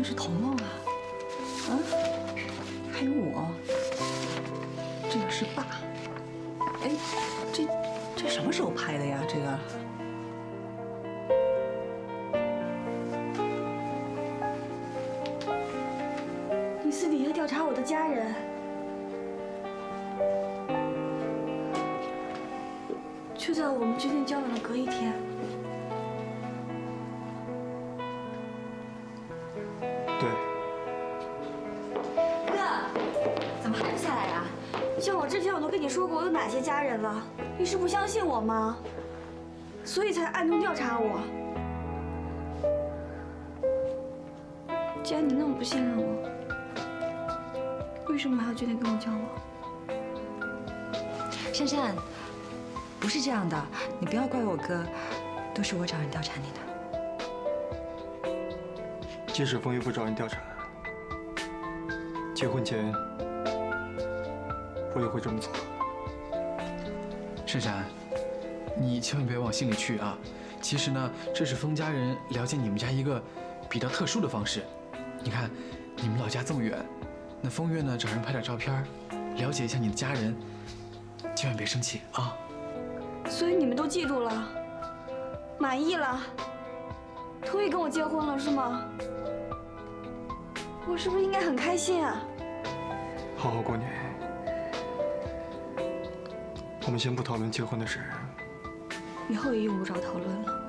这是童梦啊！啊，还有我，这个是爸。哎，这什么时候拍的呀？这个？你私底下调查我的家人，就在我们决定交往的隔一天。 对，哥，怎么还不下来呀？像我之前我都跟你说过我有哪些家人了，你是不相信我吗？所以才暗中调查我。既然你那么不信任我，为什么还要决定跟我交往？珊珊，不是这样的，你不要怪我哥，都是我找人调查你的。 即使风月不找人调查，结婚前我也会这么做。珊珊，你千万别往心里去啊！其实呢，这是风家人了解你们家一个比较特殊的方式。你看，你们老家这么远，那风月呢找人拍点照片，了解一下你的家人，千万别生气啊！所以你们都记住了，满意了，同意跟我结婚了是吗？ 我是不是应该很开心啊？好好过年。我们先不讨论结婚的事。以后也用不着讨论了。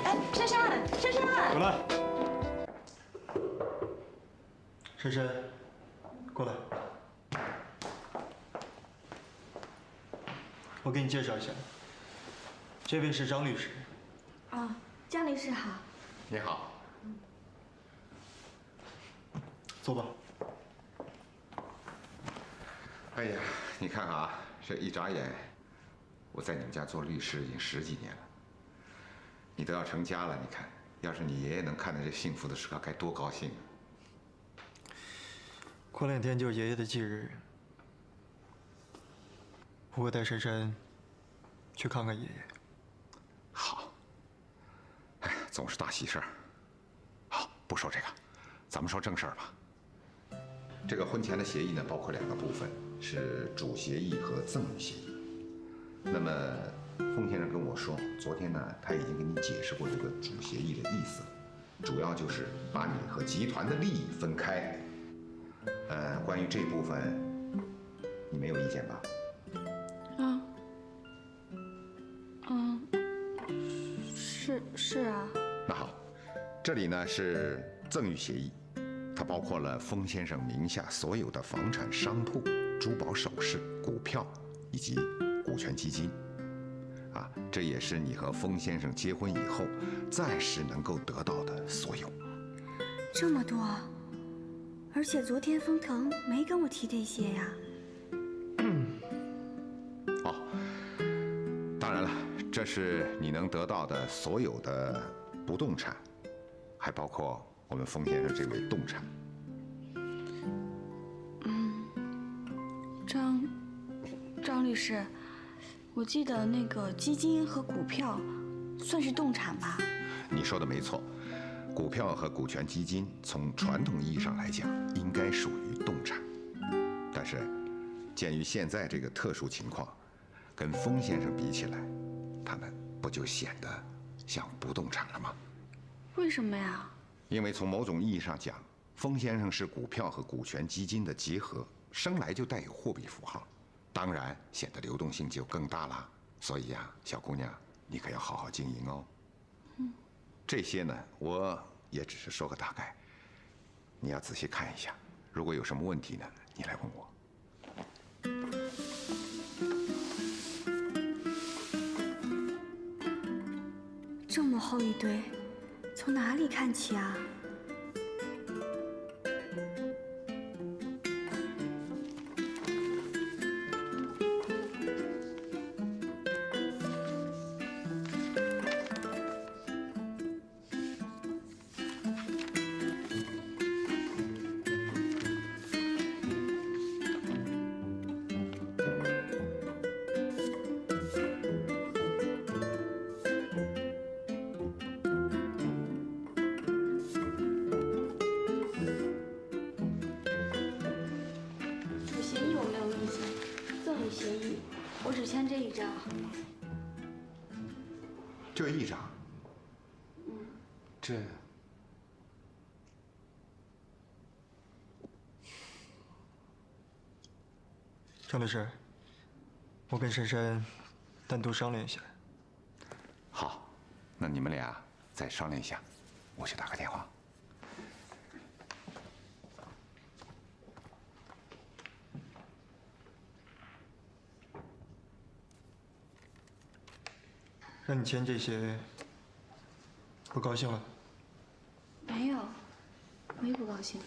哎，珊珊，珊珊，过来。珊珊，过来。 我给你介绍一下，这位是张律师。啊，江律师好。你好。坐吧。哎呀，你看啊，这一眨眼，我在你们家做律师已经10几年了。你都要成家了，你看，要是你爷爷能看到这幸福的时刻，该多高兴啊！过2天就是爷爷的忌日。 我会带珊珊去看看爷爷。好。哎，总是大喜事儿。好，不说这个，咱们说正事儿吧。这个婚前的协议呢，包括2个部分，是主协议和赠与协议。那么，风先生跟我说，昨天呢，他已经给你解释过这个主协议的意思，主要就是把你和集团的利益分开。关于这部分，你没有意见吧？ 是啊。那好，这里呢是赠与协议，它包括了风先生名下所有的房产、商铺、珠宝首饰、股票以及股权基金。啊，这也是你和风先生结婚以后暂时能够得到的所有。这么多，而且昨天风腾没跟我提这些呀。哦，当然了。 这是你能得到的所有的不动产，还包括我们风先生这位动产。张律师，我记得那个基金和股票算是动产吧？你说的没错，股票和股权基金从传统意义上来讲，应该属于动产。但是，鉴于现在这个特殊情况，跟风先生比起来， 他们不就显得像不动产了吗？为什么呀？因为从某种意义上讲，风先生是股票和股权基金的结合，生来就带有货币符号，当然显得流动性就更大了。所以呀，小姑娘，你可要好好经营哦。这些呢，我也只是说个大概，你要仔细看一下。如果有什么问题呢，你来问我。 这么厚一堆，从哪里看起啊？看这一张。这一张。这。张律师，我跟珊珊单独商量一下。好，那你们俩再商量一下，我去打个电话。让你签这些，不高兴了？没有，没不高兴。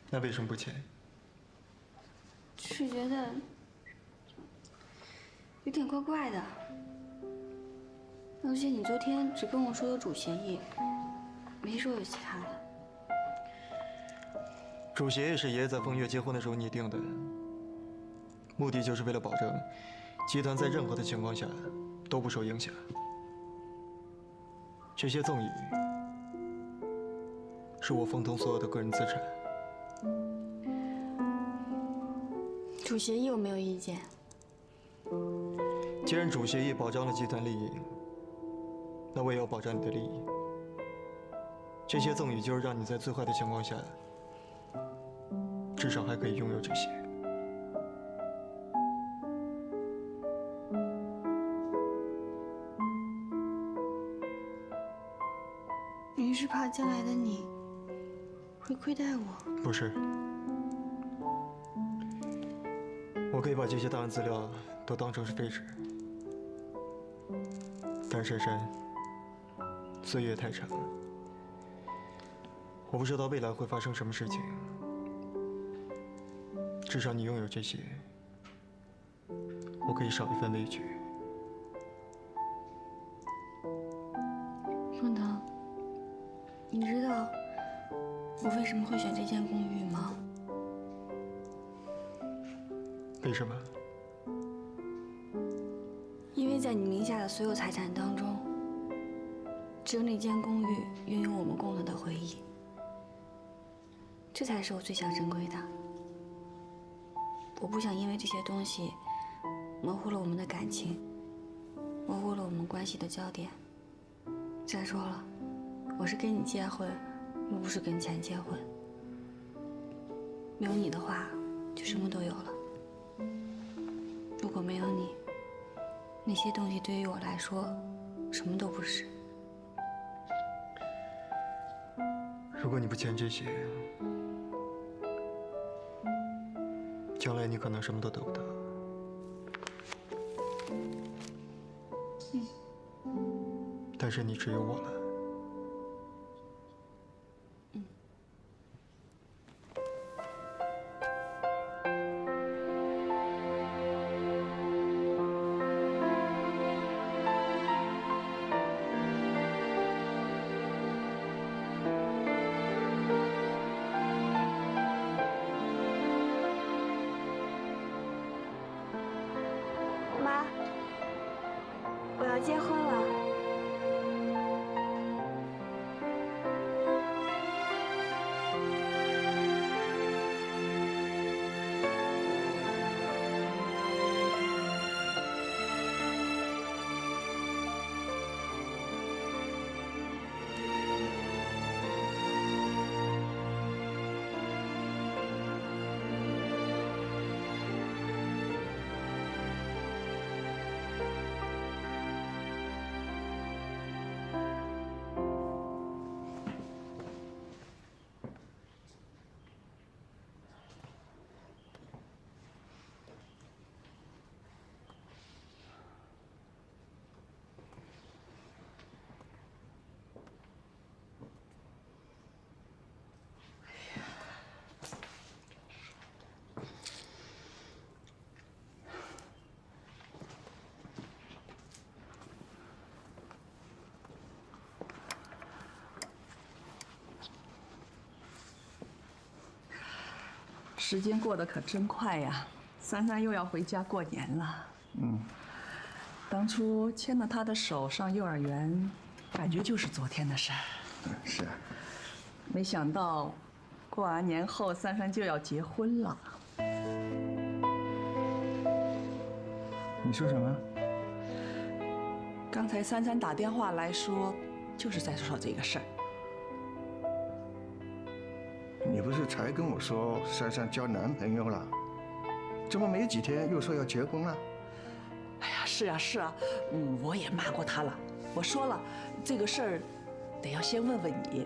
那为什么不签？是觉得有点怪怪的。而且你昨天只跟我说有主协议，没说有其他的。主协议是爷爷在风月结婚的时候拟定的，目的就是为了保证集团在任何的情况下都不受影响。这些赠与是我风腾所有的个人资产。主协议我没有意见。既然主协议保障了集团利益，那我也要保障你的利益。这些赠与就是让你在最坏的情况下，至少还可以拥有这些。您是怕将来的你会亏待我？不是，我可以把这些档案资料都当成是废纸。但珊珊，岁月太长了，我不知道未来会发生什么事情。至少你拥有这些，我可以少一份畏惧。风腾，你知道我为什么会选这间公寓吗？为什么？因为在你名下的所有财产当中，只有那间公寓拥有我们共同的回忆，这才是我最想珍贵的。我不想因为这些东西模糊了我们的感情，模糊了我们关系的焦点。再说了，我是跟你结婚，又不是跟钱结婚。没有你的话，就什么都有了。如果没有你，那些东西对于我来说，什么都不是。如果你不签这些，将来你可能什么都得不到。但是你只有我了。妈，我要结婚了。时间过得可真快呀，珊珊又要回家过年了。当初牵了她的手上幼儿园，感觉就是昨天的事儿。是啊。没想到，过完年后珊珊就要结婚了。你说什么？刚才珊珊打电话来说，就是在说这个事儿。你不是才跟我说珊珊交男朋友了？怎么没几天又说要结婚了？哎呀，是啊是啊，我也骂过她了。我说了，这个事儿得要先问问你。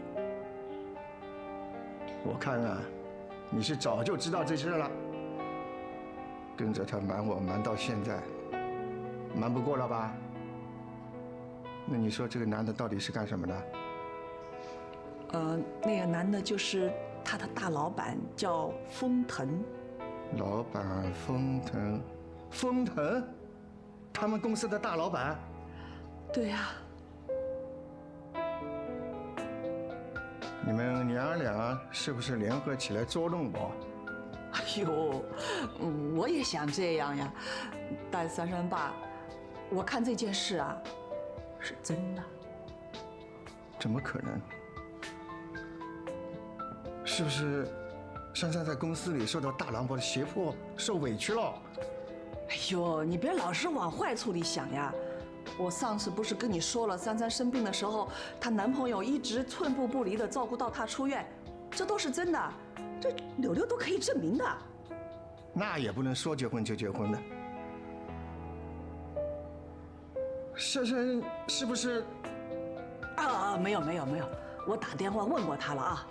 我看啊，你是早就知道这事了，跟着他瞒我瞒到现在，瞒不过了吧？那你说这个男的到底是干什么的？那个男的就是他的大老板，叫封腾。老板封腾，封腾，他们公司的大老板。对呀。你们娘俩是不是联合起来捉弄我？哎呦，我也想这样呀，但珊珊爸，我看这件事啊，是真的。怎么可能？是不是珊珊在公司里受到大郎伯的胁迫，受委屈了？哎呦，你别老是往坏处里想呀。我上次不是跟你说了，珊珊生病的时候，她男朋友一直寸步不离地照顾到她出院，这都是真的，这柳柳都可以证明的。那也不能说结婚就结婚的。珊珊是不是？没有，我打电话问过她了啊。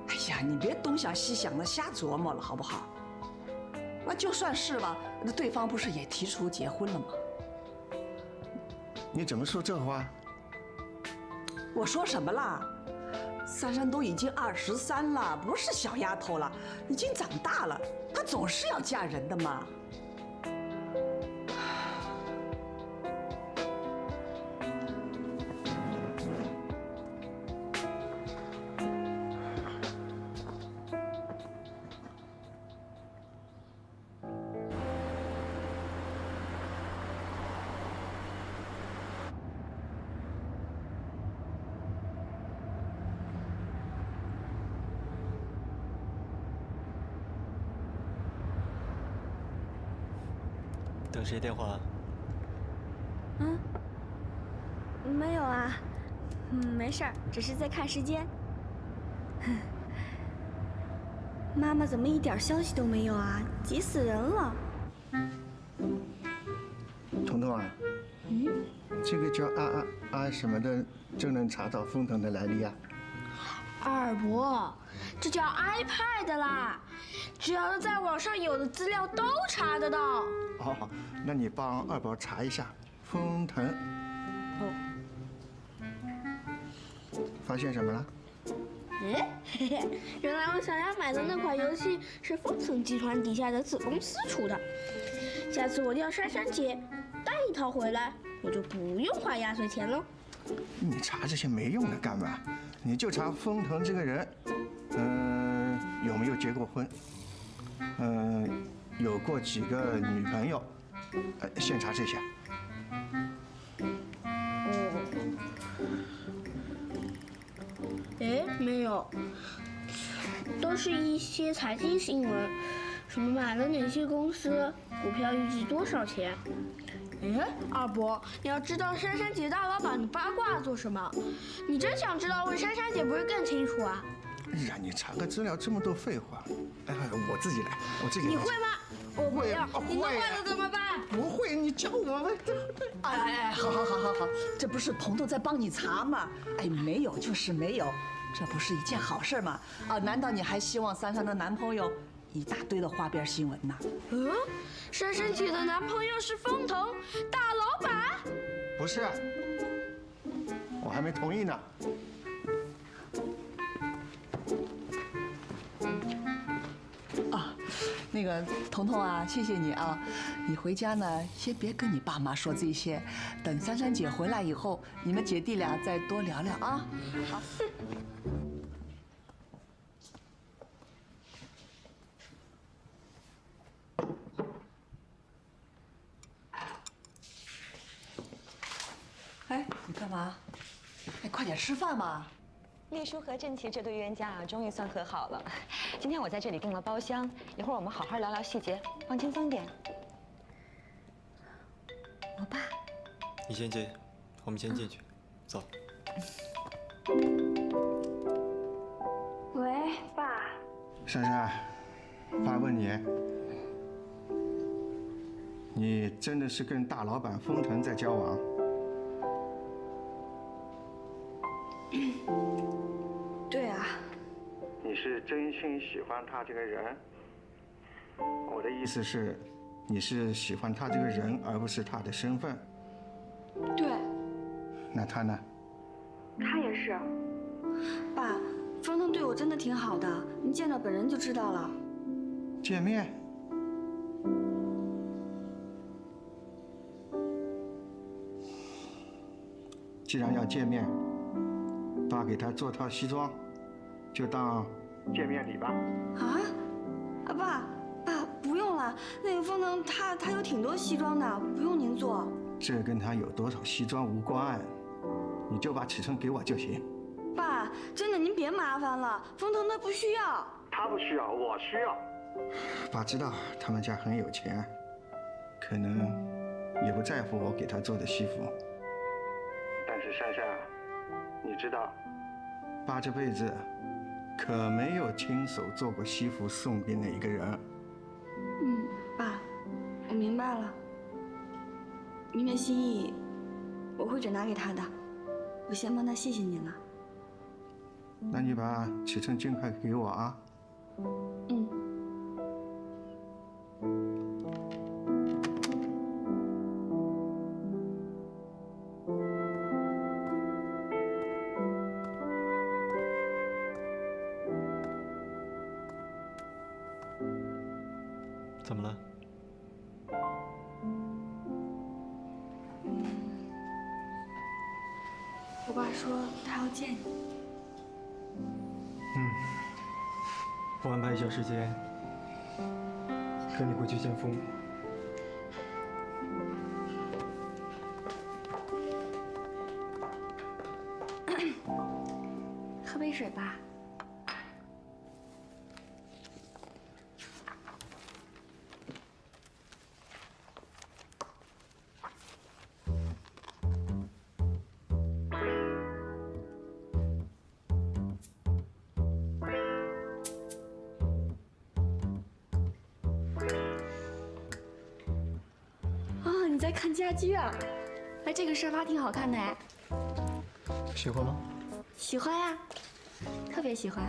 哎呀，你别东想西想的瞎琢磨了，好不好？那就算是吧，那对方不是也提出结婚了吗？你怎么说这话？我说什么啦？珊珊都已经23了，不是小丫头了，已经长大了，她总是要嫁人的嘛。等谁电话？没有啊，没事儿，只是在看时间。妈妈怎么一点消息都没有啊？急死人了。彤彤啊，这个叫啊什么的，就能查到封腾的来历啊？二伯，这叫 iPad 啦，只要是在网上有的资料都查得到。哦，那你帮二宝查一下封腾。发现什么了？原来我想要买的那款游戏是丰腾集团底下的子公司出的。下次我叫珊珊姐带一套回来，我就不用花压岁钱了。你查这些没用的干嘛？你就查封腾这个人，有没有结过婚？有过几个女朋友？先查这些。没有，都是一些财经新闻，什么买了哪些公司，股票预计多少钱。二伯，你要知道珊珊姐大老板的八卦做什么？你真想知道，问珊珊姐不是更清楚啊？哎呀，你查个资料这么多废话，我自己来，你会吗？我不要，你弄坏了怎么办？不会，你教我们。好，这不是彤彤在帮你查吗？没有就是没有，这不是一件好事吗？难道你还希望珊珊的男朋友一大堆的花边新闻呢？珊珊姐的男朋友是丰腾大老板？不是，我还没同意呢。那个彤彤啊，谢谢你啊！你回家呢，先别跟你爸妈说这些，等珊珊姐回来以后，你们姐弟俩再多聊聊啊。好。你干嘛？快点吃饭嘛！丽叔和郑琪这对冤家啊，终于算和好了。今天我在这里订了包厢，一会儿我们好好聊聊细节，放轻松点。我爸。你先进，我们先进去，走。喂，爸。珊珊，爸问你，你真的是跟大老板封腾在交往？对啊。你是真心喜欢他这个人？我的意思是，你是喜欢他这个人，而不是他的身份。对。那他呢？他也是。爸，方腾对我真的挺好的，您见着本人就知道了。见面？既然要见面，爸给他做套西装，就当见面礼吧。啊？爸，不用了，那个方腾他有挺多西装的，不用您做。这跟他有多少西装无关，你就把尺寸给我就行。爸，真的您别麻烦了，方腾他不需要。他不需要，我需要。爸知道他们家很有钱，可能也不在乎我给他做的西服。但是珊珊，你知道，爸这辈子可没有亲手做过西服送给哪一个人。爸，我明白了。您的心意，我会转达给他的。我先帮他谢谢您了。那你把尺寸尽快给我啊。怎么了？我爸说他要见你。我安排一下时间，跟你回去见父母。喝杯水吧。你在看家居啊？哎，这个沙发挺好看的哎。喜欢吗？喜欢呀，特别喜欢。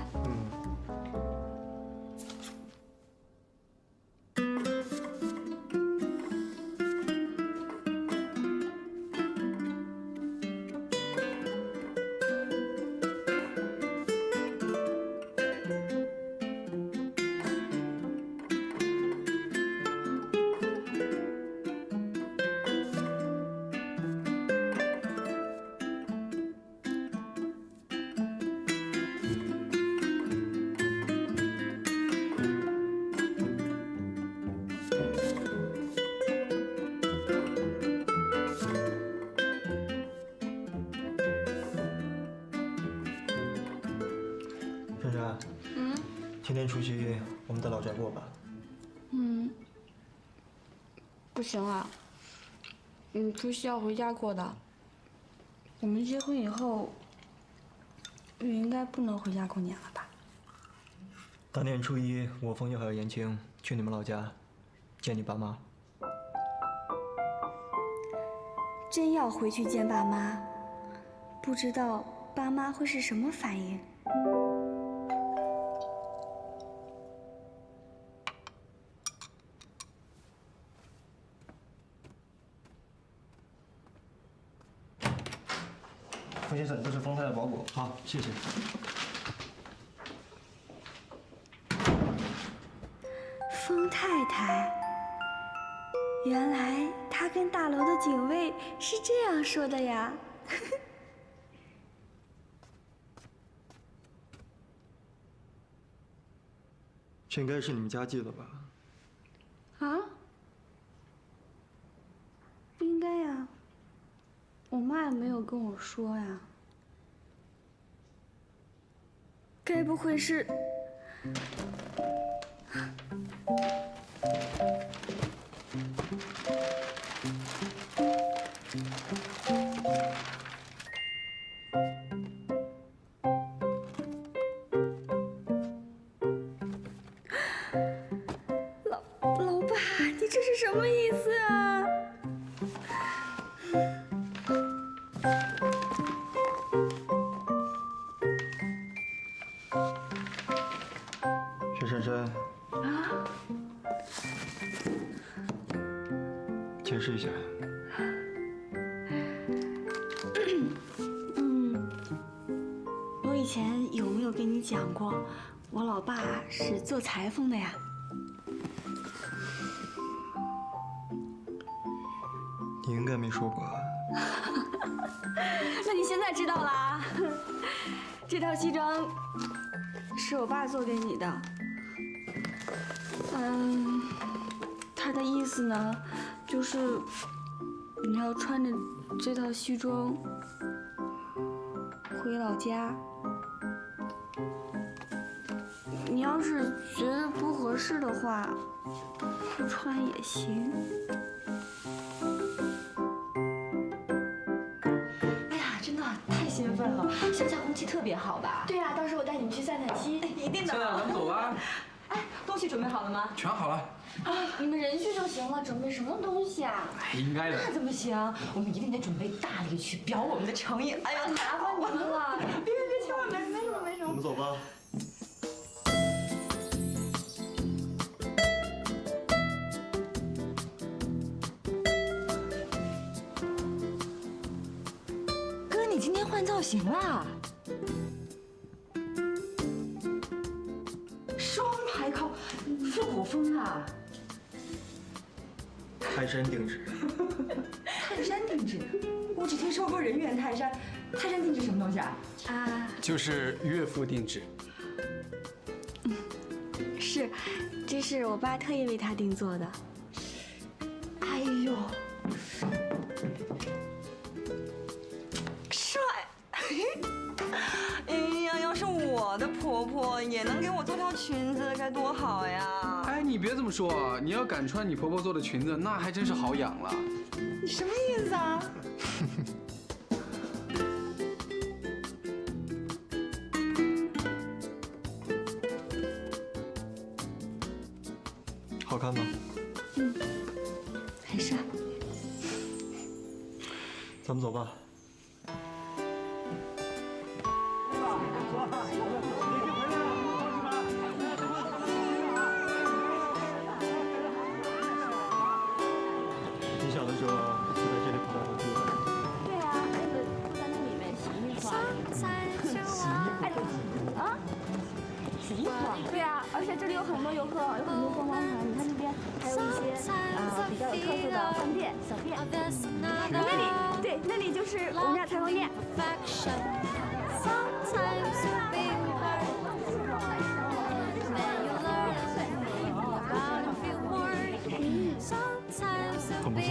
珊珊，今天出去我们在老宅过吧？不行啊，除夕要回家过的。我们结婚以后，就应该不能回家过年了吧？大年初一，我冯玉还有颜青去你们老家见你爸妈。真要回去见爸妈，不知道爸妈会是什么反应。冯先生，这是丰太的包裹。好，谢谢。丰太太，原来她跟大楼的警卫是这样说的呀。这应该是你们家寄的吧？啊？不应该呀，我妈也没有跟我说呀。该不会是……什么意思啊？薛珊珊，啊？解释一下。我以前有没有跟你讲过，我老爸是做裁缝的呀？你应该没说过。那你现在知道啦。这套西装是我爸做给你的。他的意思呢，就是你要穿着这套西装回老家。你要是觉得不合适的话，不穿也行。哎呀，真的太兴奋了，乡下空气特别好吧？对呀，到时候我带你们去散散心。一定的。现在咱们走吧。哎，东西准备好了吗？全好了。你们人去就行了，准备什么东西啊？哎，应该的。那怎么行？我们一定得准备大礼去表我们的诚意。哎呀，太麻烦你们了！别，千万没什么没什么。我们走吧。哥，你今天换造型啦？双排扣，复古风啊！泰山定制。泰山定制，我只听说过人猿泰山，泰山定制什么东西啊？就是岳父定制。是，这是我爸特意为他定做的。哎呦，帅！哎呀，要是我的婆婆也能给我做条裙子，该多好呀！哎，你别这么说啊！你要敢穿你婆婆做的裙子，那还真是好养了。你什么意思啊？好看吗？很帅。咱们走吧。你小的时候就在这里跑来跑去的。对啊，那个在那里面洗衣服啊。洗衣服啊？对啊，而且这里有很多游客，有很多观光团。你看那边还有一些比较有特色的饭店、小店。那里，对，那里就是我们家裁缝店。很不错。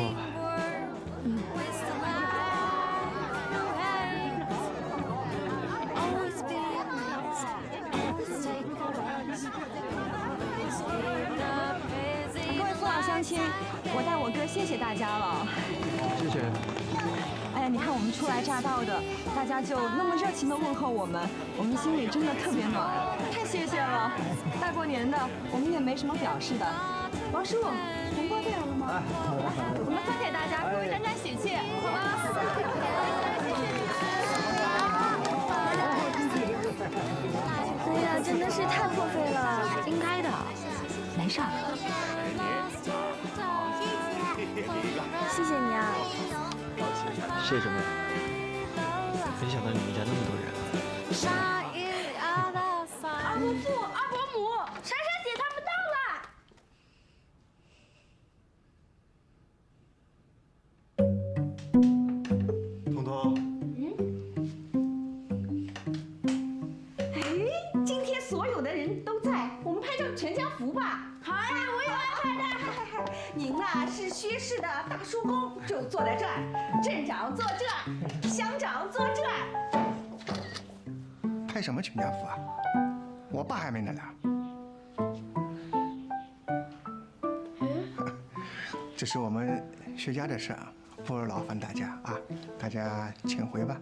各位父老乡亲，我带我哥谢谢大家了。谢谢。哎呀，你看我们初来乍到的，大家就那么热情的问候我们心里真的特别暖，太谢谢了。大过年的，我们也没什么表示的。王叔，红包带来了吗？我们分给大家，各位沾沾喜气，好吧？哎呀，真的是太破费了，应该的。没事儿。谢谢你啊。谢什么呀？没想到你们家那么多人啊。二伯父、二伯母，珊珊姐他们到了。彤彤。哎，今天所有的人都在，我们拍张全家福吧。好呀，我也要拍的。您呐是薛氏的大叔公，就坐在这儿；镇长坐这儿，乡长坐这儿。拍什么全家福啊？我爸还没来呢。这是我们薛家的事啊，不劳烦大家啊，大家请回吧。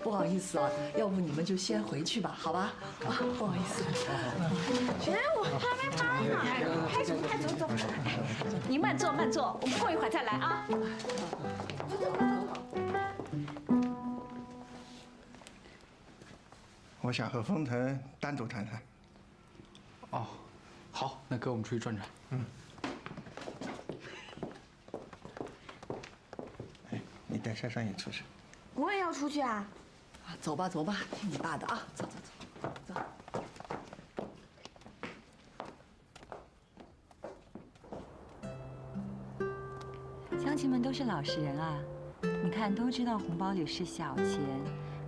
不好意思啊，要不你们就先回去吧，好吧？啊，不好意思。哎，我还没发呢。快走快走走，你慢坐慢坐，我们过一会儿再来啊。我想和风腾单独谈谈。哦，好，那哥我们出去转转。哎，你带珊珊也出去。我也要出去啊。啊，走吧走吧，听你爸的啊，走走走，走。乡亲们都是老实人啊，你看都知道红包里是小钱，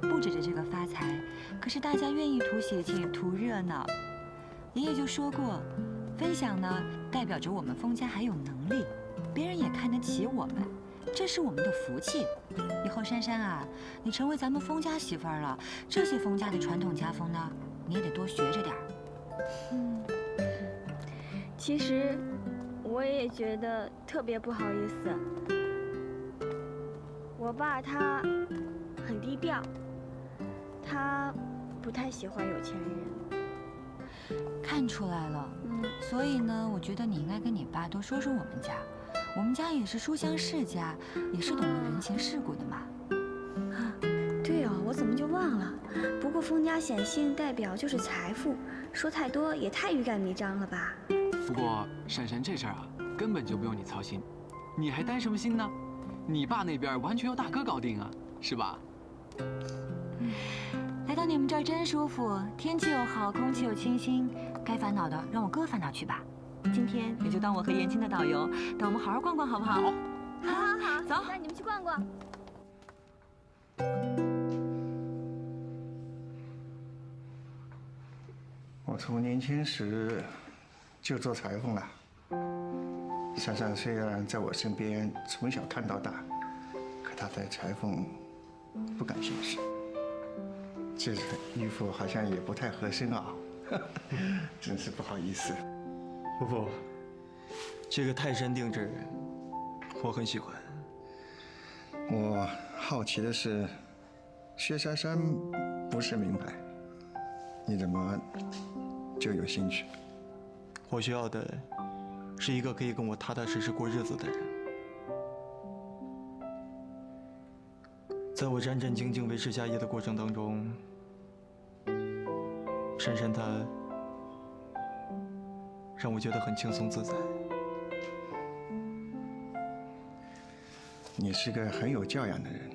不指着这个发财，可是大家愿意图喜庆、图热闹。爷爷就说过，分享呢代表着我们封家还有能力，别人也看得起我们，这是我们的福气。以后珊珊啊，你成为咱们封家媳妇儿了，这些封家的传统家风呢，你也得多学着点儿。其实我也觉得特别不好意思。我爸他很低调，他不太喜欢有钱人。看出来了，所以呢，我觉得你应该跟你爸多说说我们家。我们家也是书香世家，也是懂得人情世故的嘛。对哦，我怎么就忘了？不过封家显性代表就是财富，说太多也太欲盖弥彰了吧？不过珊珊这事儿啊，根本就不用你操心，你还担什么心呢？你爸那边完全由大哥搞定啊，是吧？来到你们这儿真舒服，天气又好，空气又清新，该烦恼的让我哥烦恼去吧。今天也就当我和延青的导游，带我们好好逛逛，好不好？好，走，带你们去逛逛。我从年轻时就做裁缝了。珊珊虽然在我身边从小看到大，可她对裁缝不感兴趣。这衣服好像也不太合身啊，真是不好意思。不，这个泰山定制，我很喜欢。我好奇的是，薛珊珊不是名牌，你怎么就有兴趣？我需要的是一个可以跟我踏踏实实过日子的人。在我战战兢兢维持家业的过程当中，珊珊她让我觉得很轻松自在。你是个很有教养的人，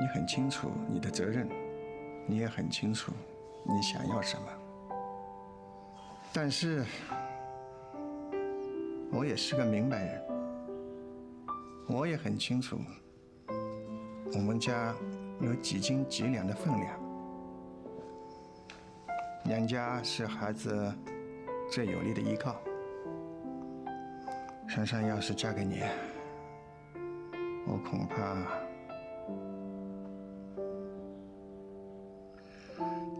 你很清楚你的责任，你也很清楚你想要什么。但是，我也是个明白人，我也很清楚我们家有几斤几两的分量。娘家是孩子最有力的依靠。珊珊要是嫁给你，我恐怕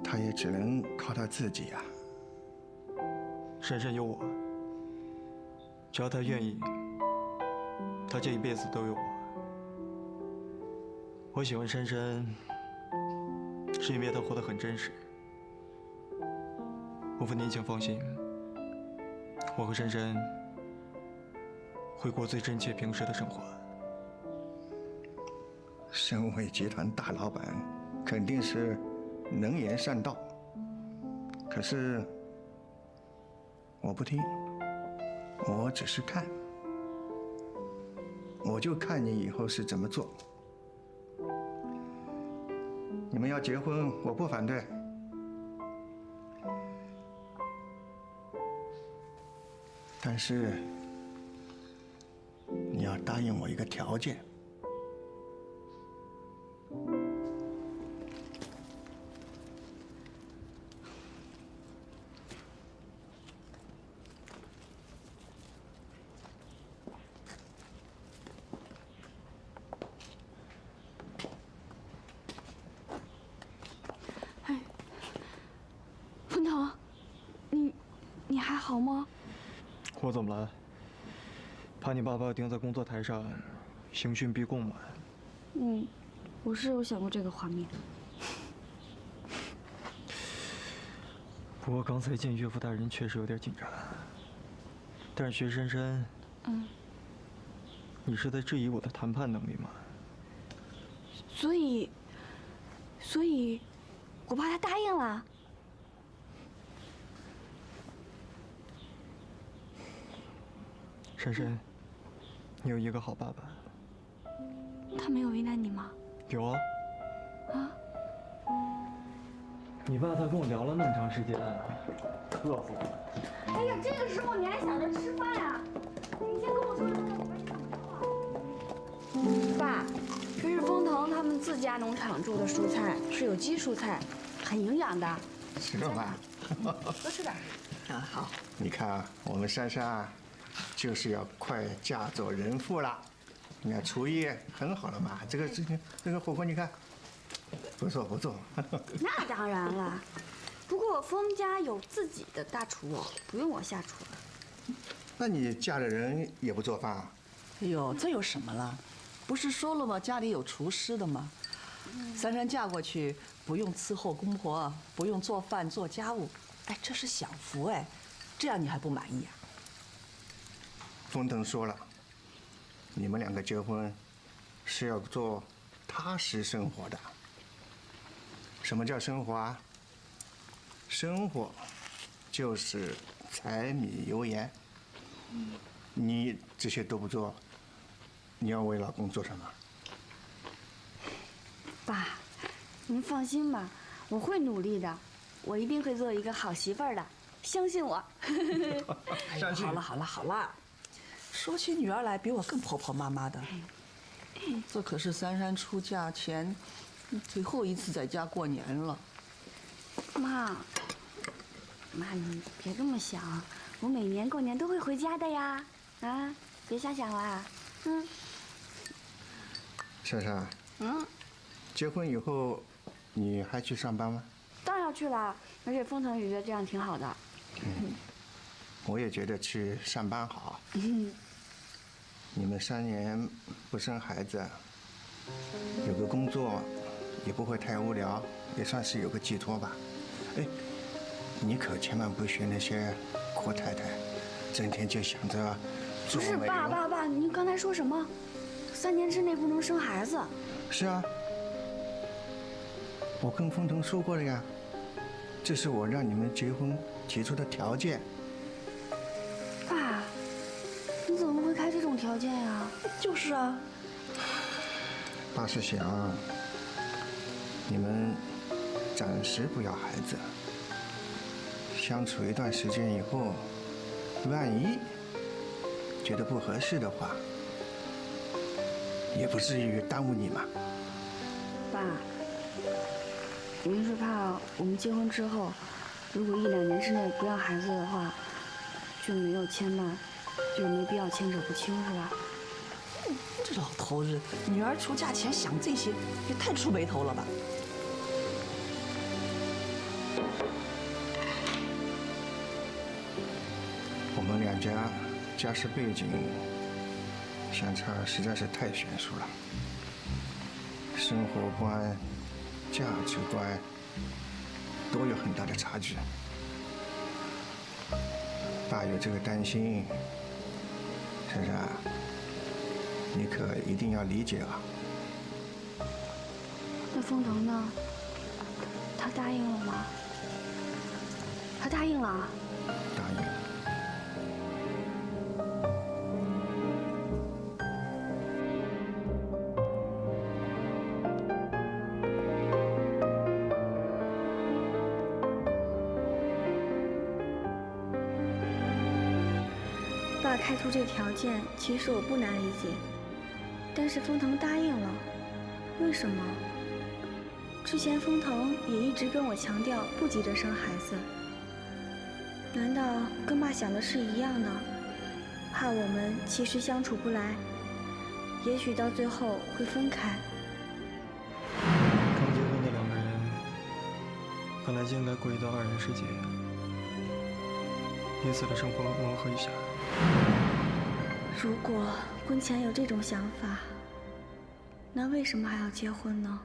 她也只能靠她自己啊。珊珊有我，只要她愿意，她这一辈子都有我。我喜欢珊珊，是因为她活得很真实。我问您请放心，我和珊珊会过最真切平实的生活。身为集团大老板，肯定是能言善道。可是我不听，我只是看，我就看你以后是怎么做。你们要结婚，我不反对。但是你要答应我一个条件。文腾，你还好吗？我怎么了？怕你爸爸盯在工作台上，刑讯逼供吗？我是有想过这个画面。不过刚才见岳父大人确实有点紧张。但是薛珊珊，你是在质疑我的谈判能力吗？所以，我怕他答应了。珊珊，你有一个好爸爸。他没有为难你吗？有啊。啊？你爸他跟我聊了那么长时间，饿死我了。哎呀，这个时候你还想着吃饭呀？你先跟我说说，我没想爸，这是风腾他们自家农场种的蔬菜，是有机蔬菜，很营养的。是吧？多吃点。啊，好。你看啊，我们珊珊啊，就是要快嫁做人妇了。你看厨艺很好了吧？这个事情，这个火锅你看，不错不错。那当然了，不过风家有自己的大厨哦，不用我下厨了。那你嫁的人也不做饭啊？哎呦，这有什么了？不是说了吗？家里有厨师的吗？珊珊嫁过去不用伺候公婆，不用做饭做家务，哎，这是享福哎，这样你还不满意啊？风腾说了，你们两个结婚是要做踏实生活的。什么叫生活啊？生活就是柴米油盐。你这些都不做，你要为老公做什么？爸，您放心吧，我会努力的，我一定会做一个好媳妇儿的，相信我。哎呀，好了好了好了，说起女儿来，比我更婆婆妈妈的。这可是珊珊出嫁前最后一次在家过年了。妈，你别这么想，我每年过年都会回家的呀，啊，别瞎想啦，珊珊，结婚以后你还去上班吗？当然要去了，而且风腾也觉得这样挺好的。我也觉得去上班好。你们3年不生孩子，有个工作，也不会太无聊，也算是有个寄托吧。哎，你可千万不学那些阔太太，整天就想着做美容。不是，爸，您刚才说什么？3年之内不能生孩子？是啊，我跟风腾说过了呀，这是我让你们结婚提出的条件。爸，你怎么会开这种条件呀？就是啊，爸是想你们暂时不要孩子，相处一段时间以后，万一觉得不合适的话，也不至于耽误你嘛。爸，您是怕我们结婚之后，如果1、2年之内不要孩子的话，就没有牵绊，就没必要牵扯不清，是吧？这老头子，女儿出嫁前想这些，也太触霉头了吧？我们两家家世背景相差实在是太悬殊了，生活观、价值观都有很大的差距。爸有这个担心，珊珊，你可一定要理解啊。那风腾呢？他答应了吗？他答应了。答应了。爸开出这条件，其实我不难理解，但是风腾答应了，为什么？之前风腾也一直跟我强调不急着生孩子，难道跟爸想的是一样的？怕我们其实相处不来，也许到最后会分开。刚结婚的2个人，本来就应该过一段2人世界，彼此的生活磨合一下。如果婚前有这种想法，那为什么还要结婚呢？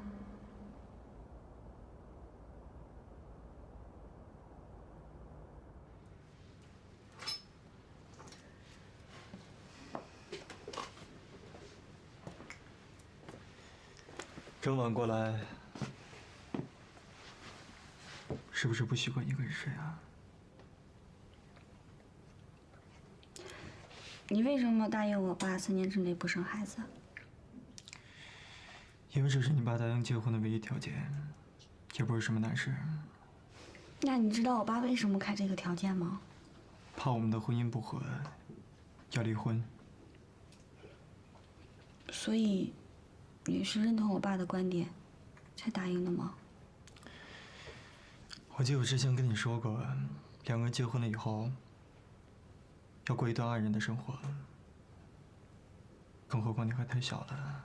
这么晚过来，是不是不习惯一个人睡啊？你为什么答应我爸3年之内不生孩子？因为这是你爸答应结婚的唯一条件，也不是什么难事。那你知道我爸为什么开这个条件吗？怕我们的婚姻不和，要离婚。所以，你是认同我爸的观点，才答应的吗？我记得我之前跟你说过，两个人结婚了以后，要过一段爱人的生活。更何况你还太小了。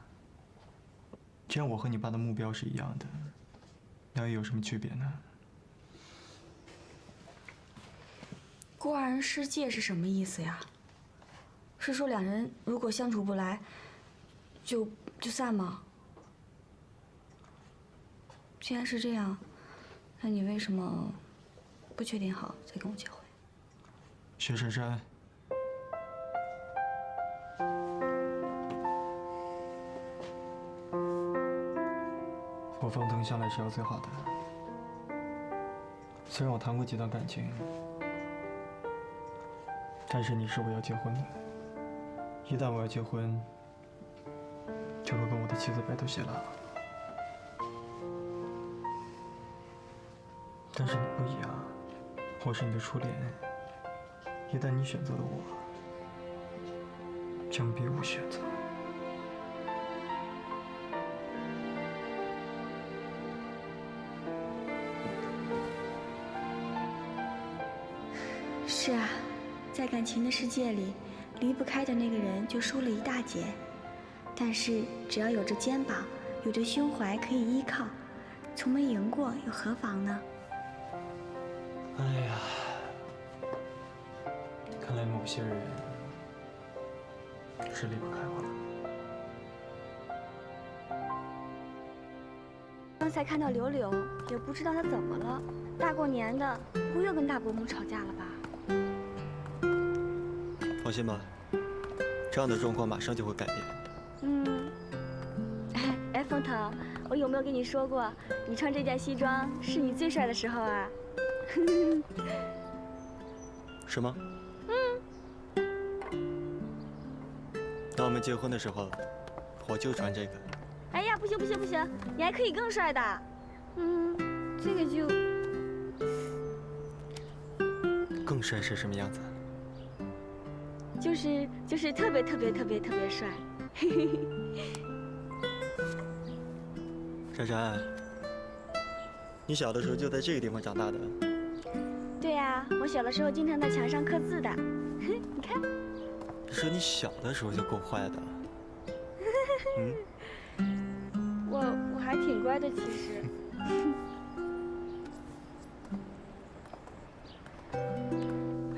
既然我和你爸的目标是一样的，那又有什么区别呢？过二人世界是什么意思呀？是说两人如果相处不来，就散吗？既然是这样，那你为什么不确定好再跟我结婚？薛珊珊，我方腾向来是要最好的。虽然我谈过几段感情，但是你是我要结婚的。一旦我要结婚，就会跟我的妻子白头偕老。但是你不一样，我是你的初恋。一旦你选择了我，将别无选择。是啊，在感情的世界里，离不开的那个人就输了一大截。但是只要有着肩膀，有着胸怀可以依靠，从没赢过又何妨呢？哎呀，看来某些人是离不开我了。刚才看到柳柳，也不知道她怎么了。大过年的，不又跟大伯母吵架了吧？放心吧，这样的状况马上就会改变。哎，风腾，我有没有跟你说过，你穿这件西装是你最帅的时候啊？是吗？那我们结婚的时候，我就穿这个。哎呀，不行不行不行，你还可以更帅的。这个就更帅是什么样子？就是特别帅。珊珊，你小的时候就在这个地方长大的？对呀，我小的时候经常在墙上刻字的。你看。说你小的时候就够坏的。我还挺乖的，其实。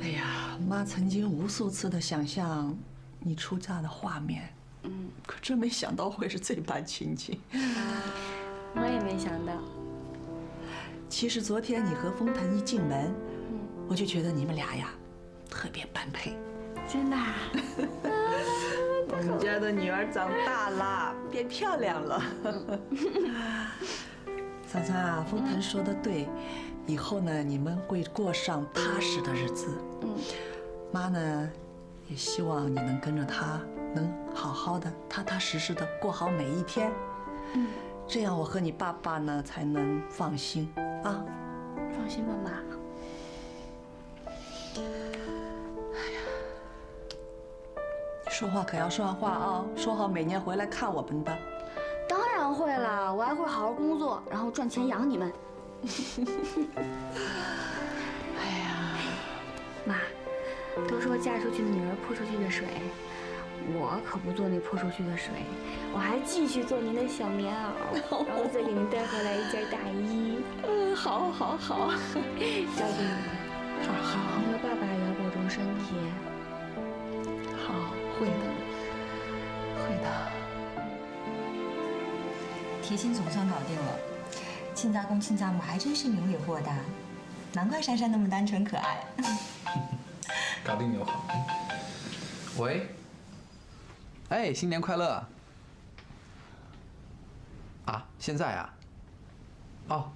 哎呀，妈曾经无数次的想象你出嫁的画面，可真没想到会是这般情景。我也没想到。其实昨天你和风腾一进门，我就觉得你们俩呀，特别般配。真的啊？我们家的女儿长大了，变漂亮了。珊珊啊，风腾说的对，以后呢，你们会过上踏实的日子。妈呢，也希望你能跟着他，能好好的、踏踏实实的过好每一天。这样我和你爸爸呢才能放心啊。放心吧，妈。说话可要算话啊！说好每年回来看我们的。当然会了，我还会好好工作，然后赚钱养你们。哎呀，妈，都说嫁出去的女儿泼出去的水，我可不做那泼出去的水，我还继续做您的小棉袄，然后再给您带回来一件大衣。好，照顾你们。好，你和爸爸也要保重身体。好，会的，会的。提亲总算搞定了，亲家公亲家母还真是明理豁达，难怪珊珊那么单纯可爱。搞定就好。喂，哎，新年快乐！啊，现在啊？哦，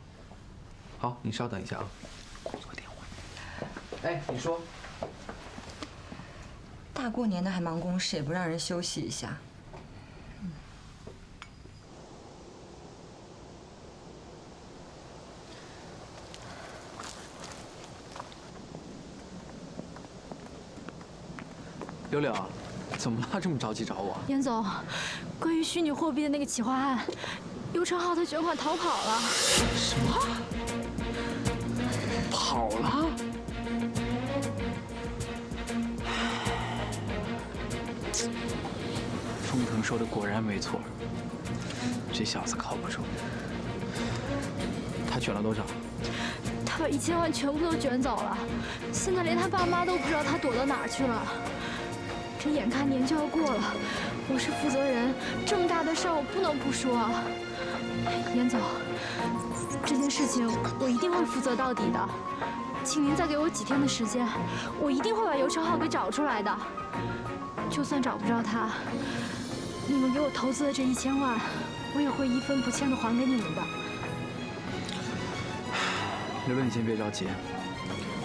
好，你稍等一下啊，工作电话。哎，你说。大过年的还忙公事，也不让人休息一下。柳柳，怎么了？这么着急找我？严总，关于虚拟货币的那个企划案，尤承浩他卷款逃跑了。什么？跑了？封腾说的果然没错，这小子靠不住。他卷了多少？他把1000万全部都卷走了，现在连他爸妈都不知道他躲到哪儿去了。这眼看年就要过了，我是负责人，这么大的事儿我不能不说啊。严总，这件事情我一定会负责到底的，请您再给我几天的时间，我一定会把尤承浩给找出来的。就算找不着他，你们给我投资的这1000万，我也会1分不欠的还给你们的。刘刘，你先别着急，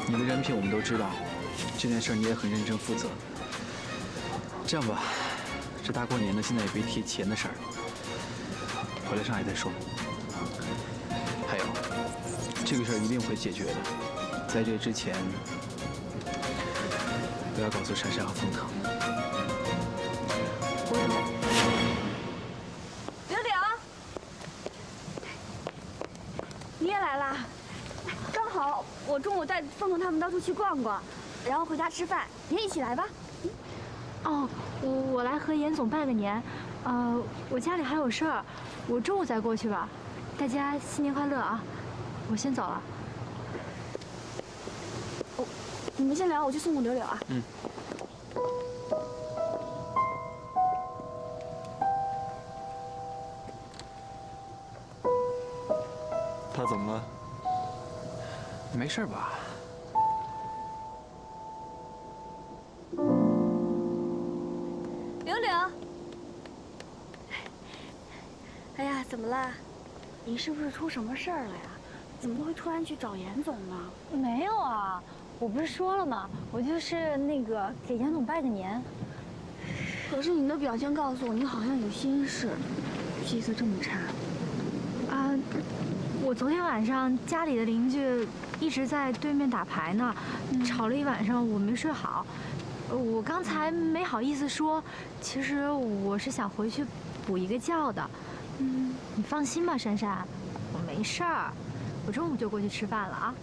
你的人品我们都知道，这件事你也很认真负责。这样吧，这大过年的，现在也别提钱的事儿，回来上海再说。还有，这个事儿一定会解决的，在这之前，不要搞错珊珊和封腾。刘柳，你也来啦？刚好我中午带凤凤他们到处去逛逛，然后回家吃饭，你也一起来吧。哦，我来和严总拜个年，我家里还有事儿，我中午再过去吧。大家新年快乐啊！我先走了。哦，你们先聊，我去送送柳柳啊。嗯。他怎么了？没事吧？柳柳，哎呀，怎么了？你是不是出什么事儿了呀？怎么会突然去找严总呢？没有啊，我不是说了吗？我就是那个给严总拜个年。可是你的表情告诉我，你好像有心事，气色这么差。啊，我昨天晚上家里的邻居一直在对面打牌呢，吵了一晚上，我没睡好。我刚才没好意思说，其实我是想回去补一个觉的。你放心吧，珊珊，我没事儿，我中午就过去吃饭了啊。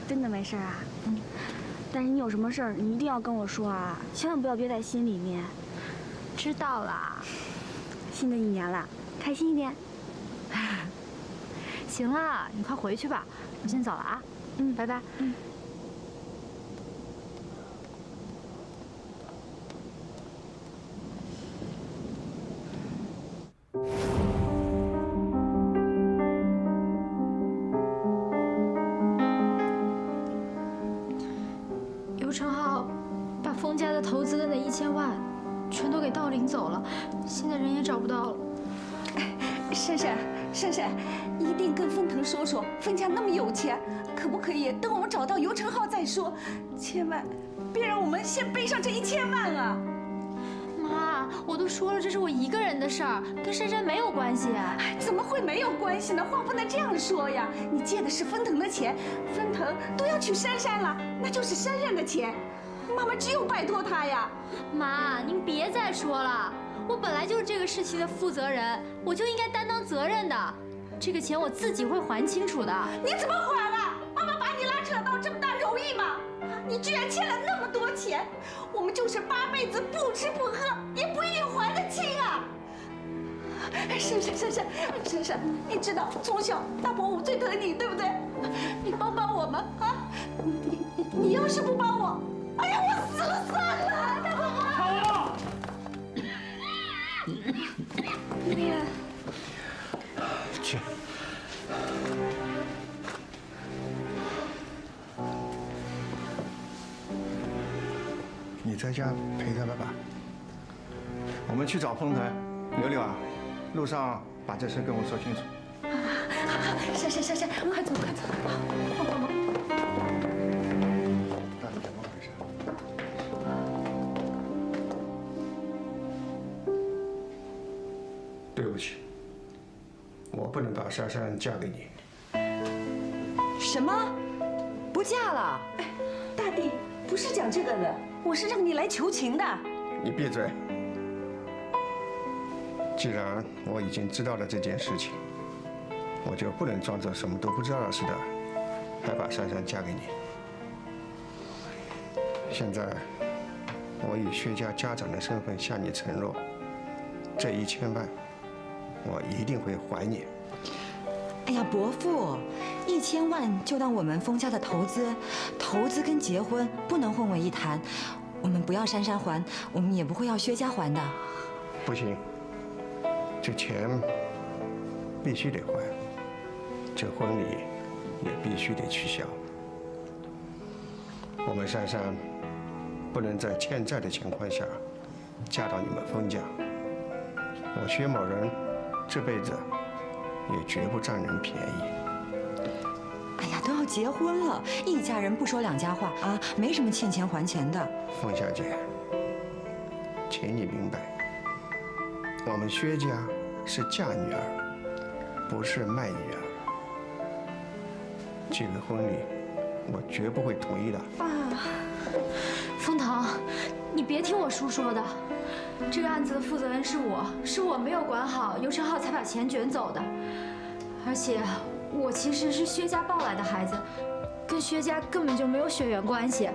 真的没事啊。但是你有什么事儿，你一定要跟我说啊，千万不要憋在心里面。知道了。新的一年了，开心一点。行了，你快回去吧，我先走了啊。拜拜。尤承浩把封家的投资的那1000万全都给盗领走了，现在人也找不到了。珊珊，珊珊，一定跟封腾说说，封家那么有钱，可不可以等我们找到尤承浩再说？千万别让我们先背上这1000万啊！妈，我都说了，这是我一个人的事儿，跟珊珊没有关系。怎么会没有关系呢？话不能这样说呀！你借的是封腾的钱，封腾都要娶珊珊了，那就是珊珊的钱，妈妈只有拜托他呀。妈，您别再说了，我本来就是这个事情的负责人，我就应该担当责任的。这个钱我自己会还清楚的。你怎么还啊？妈妈把你拉扯到这么大容易吗？你居然欠了那么多钱，我们就是8辈子不吃不喝也不一定还得清啊！珊珊，你知道从小大伯母最疼你，对不对？你帮帮我们啊！你要是不帮我，哎呀，我死了算了！大伯母，爷爷，在家陪他们吧。我们去找丰腾，柳柳啊，路上把这事跟我说清楚。珊，快走快走！到底怎么回事？对不起，我不能把珊珊嫁给你。什么？不嫁了？哎，大弟，不是讲这个的，我是让你来求情的。你闭嘴！既然我已经知道了这件事情，我就不能装作什么都不知道似的，还把珊珊嫁给你。现在，我以薛家家长的身份向你承诺，这1000万，我一定会还你。哎呀，伯父，1000万就当我们封家的投资，投资跟结婚不能混为一谈。我们不要珊珊还，我们也不会要薛家还的。不行，这钱必须得还，这婚礼也必须得取消。我们珊珊不能在欠债的情况下嫁到你们封家。我薛某人这辈子也绝不占人便宜。哎呀，都要结婚了，一家人不说两家话啊，没什么欠钱还钱的。凤小姐，请你明白，我们薛家是嫁女儿，不是卖女儿。这个婚礼，我绝不会同意的。封腾，你别听我叔说的，这个案子的负责人是我没有管好，尤成浩才把钱卷走的。而且我其实是薛家抱来的孩子，跟薛家根本就没有血缘关系，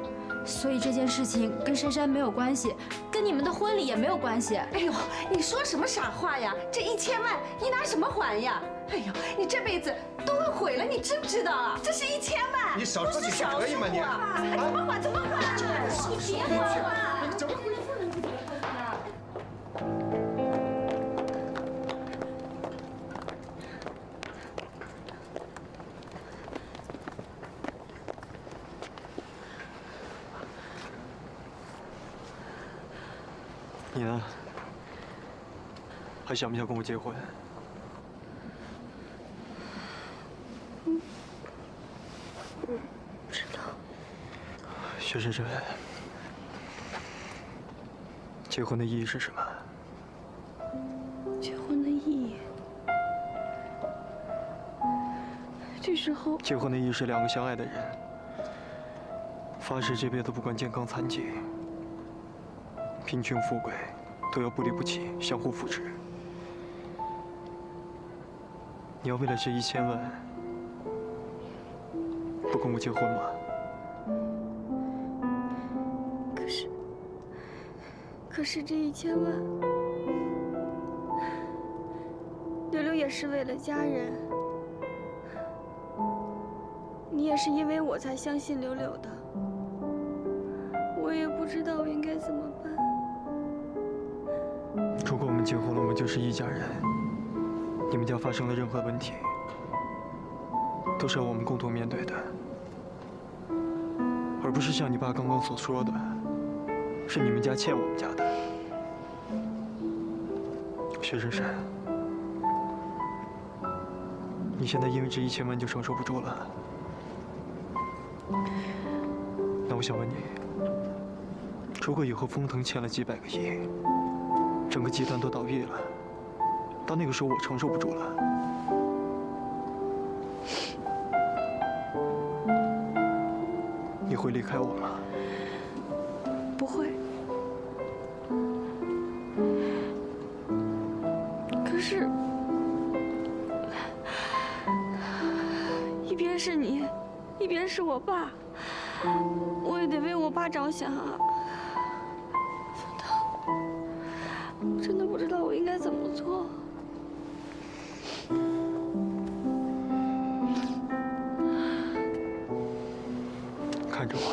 所以这件事情跟珊珊没有关系，跟你们的婚礼也没有关系。哎呦，你说什么傻话呀？这1000万你拿什么还呀？哎呦，你这辈子都会毁了，你知不知道啊？这是1000万，你少说几句可以吗你？哎，怎么还？怎么还？你别还了！怎么会？你呢？还想不想跟我结婚？知道。薛深深，结婚的意义是什么？结婚的意义，这时候结婚的意义是2个相爱的人发誓这辈子不管健康残疾、贫穷富贵，都要不离不弃，相互扶持。你要为了这1000万不跟我结婚吗？可是这1000万，柳柳也是为了家人，你也是因为我才相信柳柳的，我也不知道我应该怎么办。如果我们结婚了，我们就是一家人。你们家发生了任何问题，都是要我们共同面对的，而不是像你爸刚刚所说的，是你们家欠我们家的。薛深深，你现在因为这1000万就承受不住了？那我想问你，如果以后丰腾欠了几百个亿，整个集团都倒闭了，到那个时候我承受不住了，你会离开我吗？不会。可是，一边是你，一边是我爸，我也得为我爸着想啊。丰腾，我真的不知道我应该怎么做。看着我，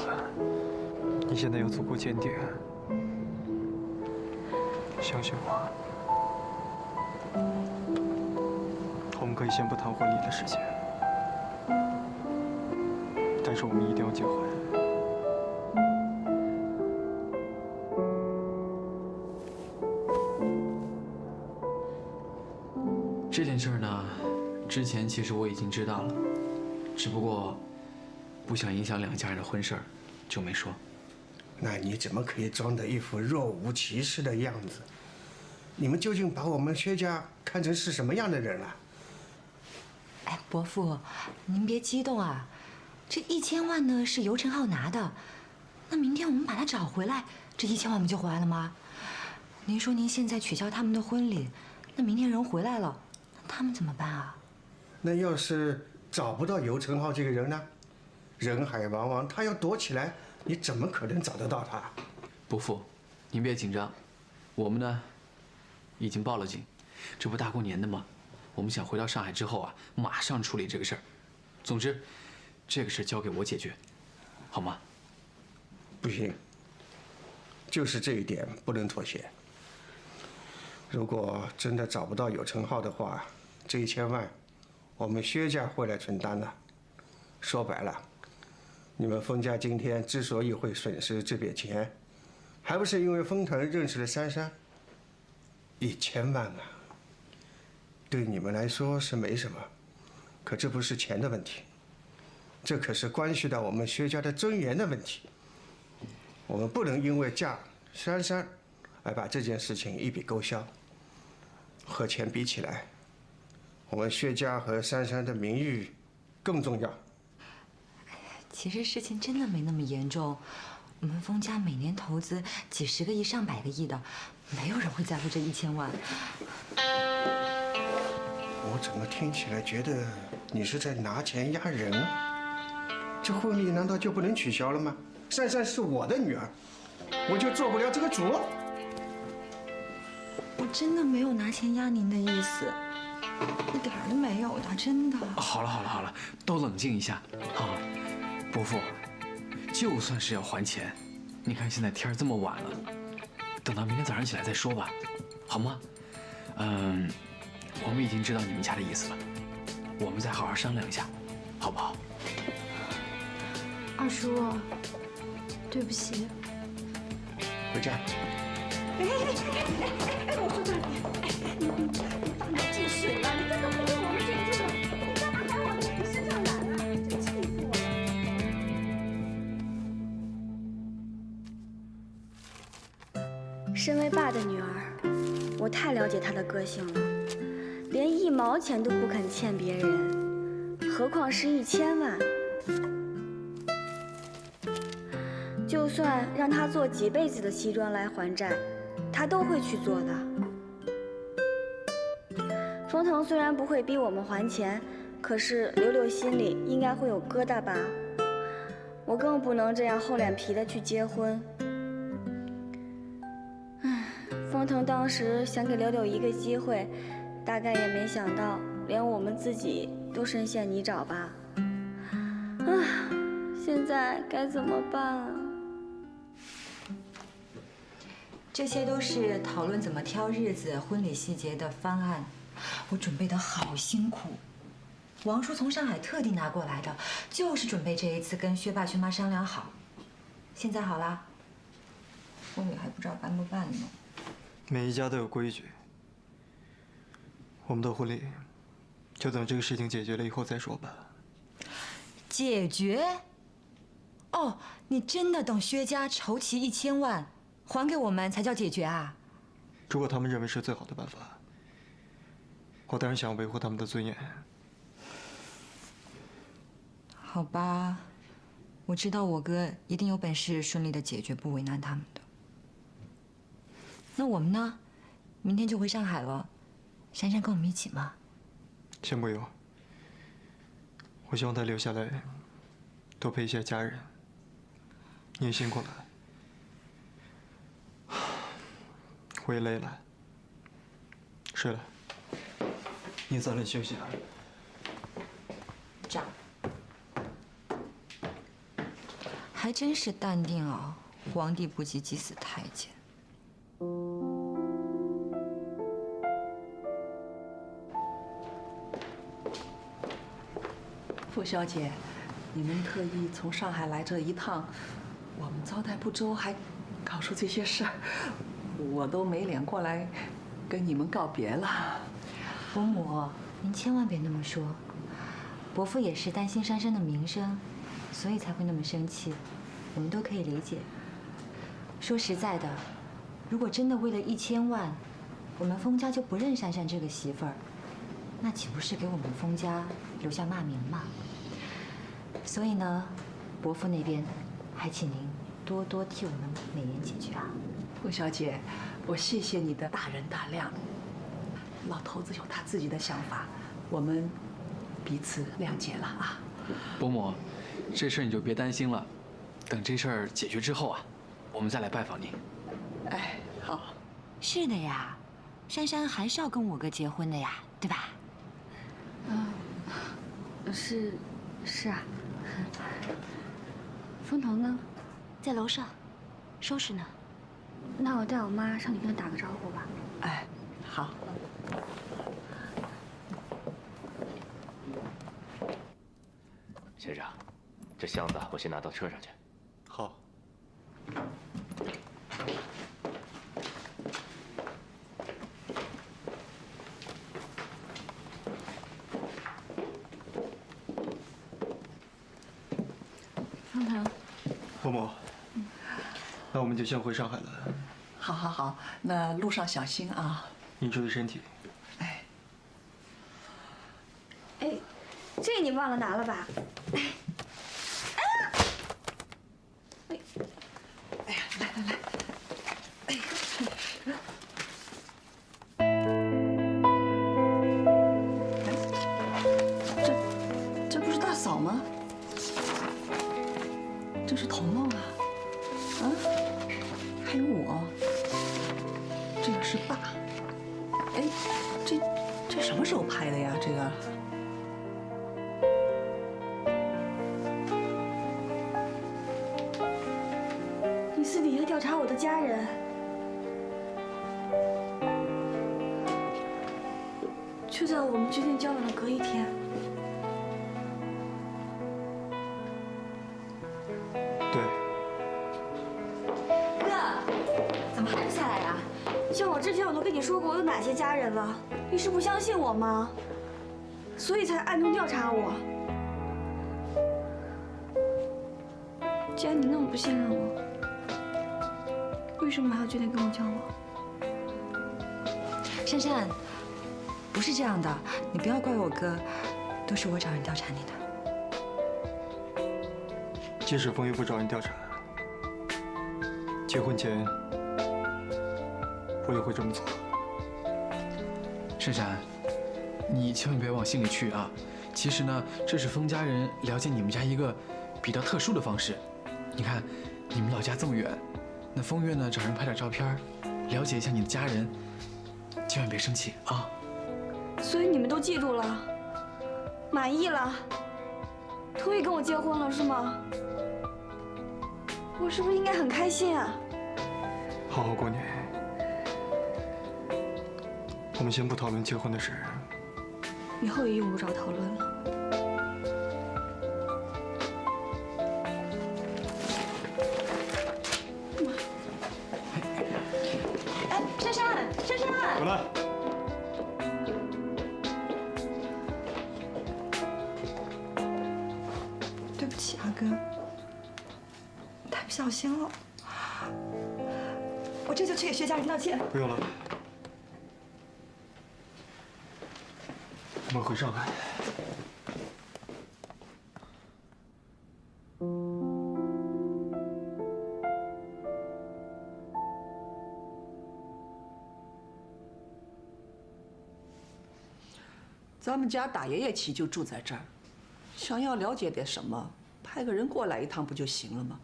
你现在有足够坚定，相信我。我们可以先不谈婚礼的事情，但是我们一定要结婚。前其实我已经知道了，只不过不想影响两家人的婚事儿，就没说。那你怎么可以装得一副若无其事的样子？你们究竟把我们薛家看成是什么样的人了？哎，伯父，您别激动啊，这1000万呢是尤承浩拿的，那明天我们把他找回来，这1000万不就回来了吗？您说您现在取消他们的婚礼，那明天人回来了，那他们怎么办啊？那要是找不到尤承浩这个人呢？人海茫茫，他要躲起来，你怎么可能找得到他？伯父，您别紧张，我们呢已经报了警，这不大过年的吗？我们想回到上海之后啊，马上处理这个事儿。总之，这个事交给我解决，好吗？不行，就是这一点不能妥协。如果真的找不到尤承浩的话，这1000万，我们薛家会来承担的。说白了，你们封家今天之所以会损失这笔钱，还不是因为封腾认识了珊珊？1000万啊，对你们来说是没什么，可这不是钱的问题，这可是关系到我们薛家的尊严的问题。我们不能因为嫁珊珊而把这件事情一笔勾销。和钱比起来，我们薛家和珊珊的名誉更重要。其实事情真的没那么严重，我们封家每年投资几10个亿、上百个亿的，没有人会在乎这1000万。我怎么听起来觉得你是在拿钱压人？这婚礼难道就不能取消了吗？珊珊是我的女儿，我就做不了这个主。我真的没有拿钱压您的意思，一点都没有的，真的。好了，都冷静一下啊！伯父，就算是要还钱，你看现在天这么晚了，等到明天早上起来再说吧，好吗？我们已经知道你们家的意思了，我们再好好商量一下，好不好？二叔，对不起。回家。我说大姐，你大脑进水了，你这都不问我们进去了，你干嘛还往自己身上揽啊？真气死我了！身为爸的女儿，我太了解她的个性了，连1毛钱都不肯欠别人，何况是1000万。就算让她做几辈子的西装来还债，她都会去做的。封腾虽然不会逼我们还钱，可是柳柳心里应该会有疙瘩吧？我更不能这样厚脸皮的去结婚。封腾当时想给柳柳一个机会，大概也没想到连我们自己都深陷泥沼吧。现在该怎么办啊？这些都是讨论怎么挑日子、婚礼细节的方案，我准备的好辛苦。王叔从上海特地拿过来的，就是准备这一次跟薛爸薛妈商量好。现在好啦，婚礼还不知道办不办呢。每一家都有规矩，我们的婚礼就等这个事情解决了以后再说吧。解决？哦，你真的等薛家筹齐1000万？还给我们才叫解决啊！如果他们认为是最好的办法，我当然想维护他们的尊严。好吧，我知道我哥一定有本事顺利的解决，不为难他们的。那我们呢？明天就回上海了，珊珊跟我们一起吗？先不用，我希望他留下来，多陪一下家人。你也辛苦了。我也累了，睡了。你早点休息啊。长，还真是淡定啊！皇帝不急急死太监。傅小姐，你们特意从上海来这一趟，我们招待不周，还搞出这些事儿。我都没脸过来跟你们告别了。伯母，您千万别那么说。伯父也是担心珊珊的名声，所以才会那么生气，我们都可以理解。说实在的，如果真的为了1000万，我们封家就不认珊珊这个媳妇儿，那岂不是给我们封家留下骂名吗？所以呢，伯父那边还请您多多替我们美言几句啊。凤小姐，我谢谢你的大人大量。老头子有他自己的想法，我们彼此谅解了啊。伯母，这事儿你就别担心了，等这事儿解决之后啊，我们再来拜访您。哎，好。是的呀，珊珊还是要跟我哥结婚的呀，对吧？是啊。风腾呢？在楼上，收拾呢。那我带我妈上去跟她打个招呼吧。哎，好。先生，这箱子我先拿到车上去。好。风腾，伯母，那我们就先回上海了。好，好，好，那路上小心啊。您注意身体。哎，这你忘了拿了吧？哎呀，来来来，哎，这不是大嫂吗？这是彤彤啊，啊，还有我，这个是爸。哎，这什么时候拍的呀？这个？你私底下调查我的家人，就在我们决定交往的隔一天。对。哥，怎么还不下来呀？像我之前我都跟你说过我有哪些家人了，你是不相信我吗？所以才暗中调查我。既然你那么不信任我，为什么还要决定跟我交往？珊珊，不是这样的，你不要怪我哥，都是我找人调查你的。即使风雨不找人调查，结婚前我也会这么做。珊珊，你千万别往心里去啊！其实呢，这是封家人了解你们家一个比较特殊的方式。你看，你们老家这么远，那风月呢找人拍点照片，了解一下你的家人，千万别生气啊！所以你们都记住了，满意了，同意跟我结婚了是吗？我是不是应该很开心啊？好好过年。我们先不讨论结婚的事。以后也用不着讨论了。哎，珊珊，珊珊，回来。对不起啊，哥，太不小心了。我这就去给薛家人道歉。不用了，我们回上海。咱们家大爷爷起就住在这儿，想要了解点什么，派个人过来一趟不就行了吗？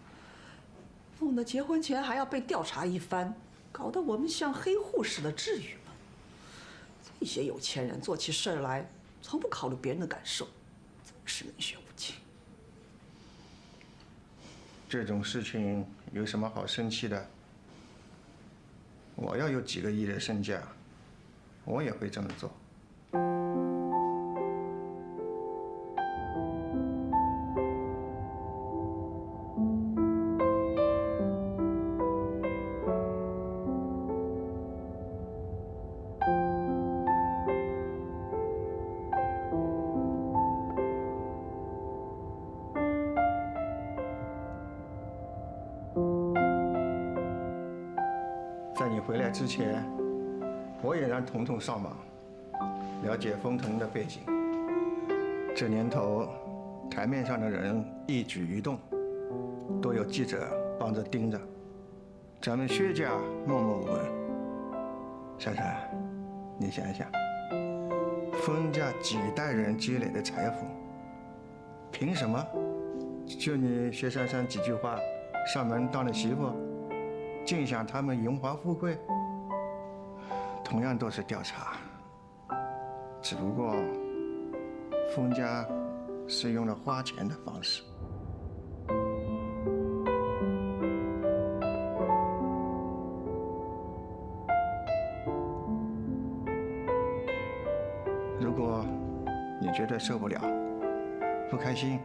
弄得结婚前还要被调查一番，搞得我们像黑户似的，至于吗？这些有钱人做起事儿来，从不考虑别人的感受，真是冷血无情。这种事情有什么好生气的？我要有几个亿的身价，我也会这么做。回来之前，我也让彤彤上马，了解封腾的背景。这年头，台面上的人一举一动，都有记者帮着盯着。咱们薛家默默无闻。珊珊，你想一想，封家几代人积累的财富，凭什么就你薛珊珊几句话上门当了媳妇，尽享他们荣华富贵？同样都是调查，只不过封家是用了花钱的方式。如果你觉得受不了、不开心，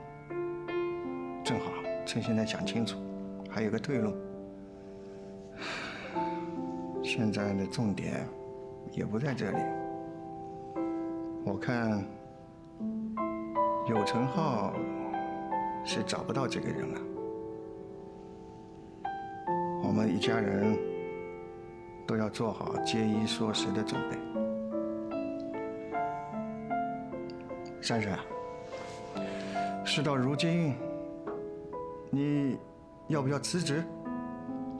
正好趁现在想清楚，还有个退路。现在的重点也不在这里，我看有成浩是找不到这个人了。我们一家人都要做好节衣缩食的准备。珊珊，事到如今，你要不要辞职？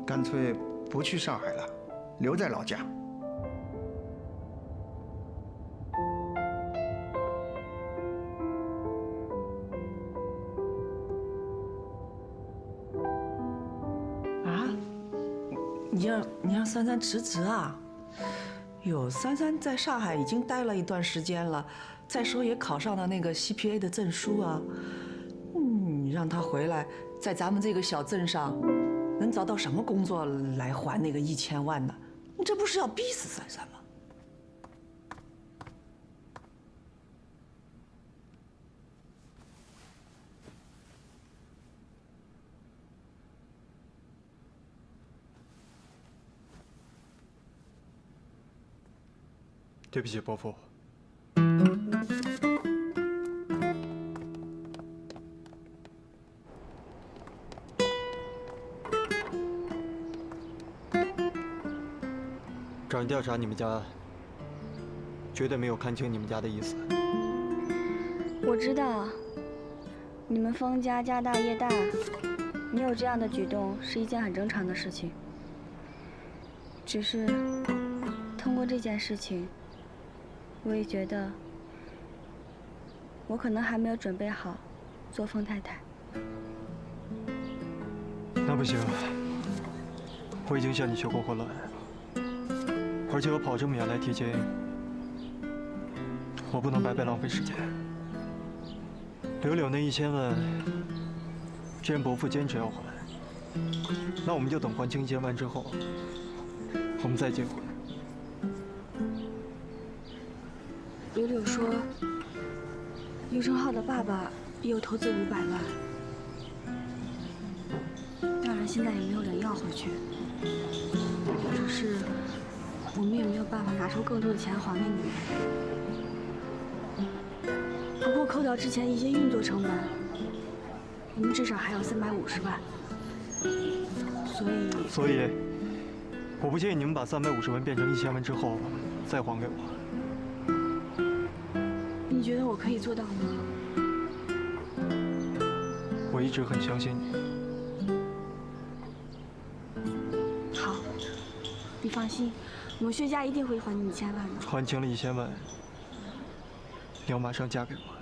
干脆不去上海了，留在老家。啊？你让珊珊辞职啊？哟，珊珊在上海已经待了一段时间了，再说也考上了那个 CPA 的证书啊。你让她回来，在咱们这个小镇上，能找到什么工作来还那个1000万呢？你这不是要逼死珊珊吗？对不起，伯父。找人调查你们家，绝对没有看清你们家的意思。我知道，你们封家家大业大，你有这样的举动是一件很正常的事情。只是通过这件事情，我也觉得我可能还没有准备好做封太太。那不行，我已经向你求过婚了，而且我跑这么远来提亲，我不能白白浪费时间。柳柳那1000万，既然伯父坚持要还，那我们就等还清1000万之后，我们再结婚。柳柳说，刘成浩的爸爸也有投资500万，当然现在也没有人要回去，只是我们也没有办法拿出更多的钱还给你们。不过扣掉之前一些运作成本，我们至少还有350万。所以，我不建议你们把350万变成1000万之后再还给我。你觉得我可以做到吗？我一直很相信你。好，你放心，我们薛家一定会还你1000万的。还清了1000万，你要马上嫁给我。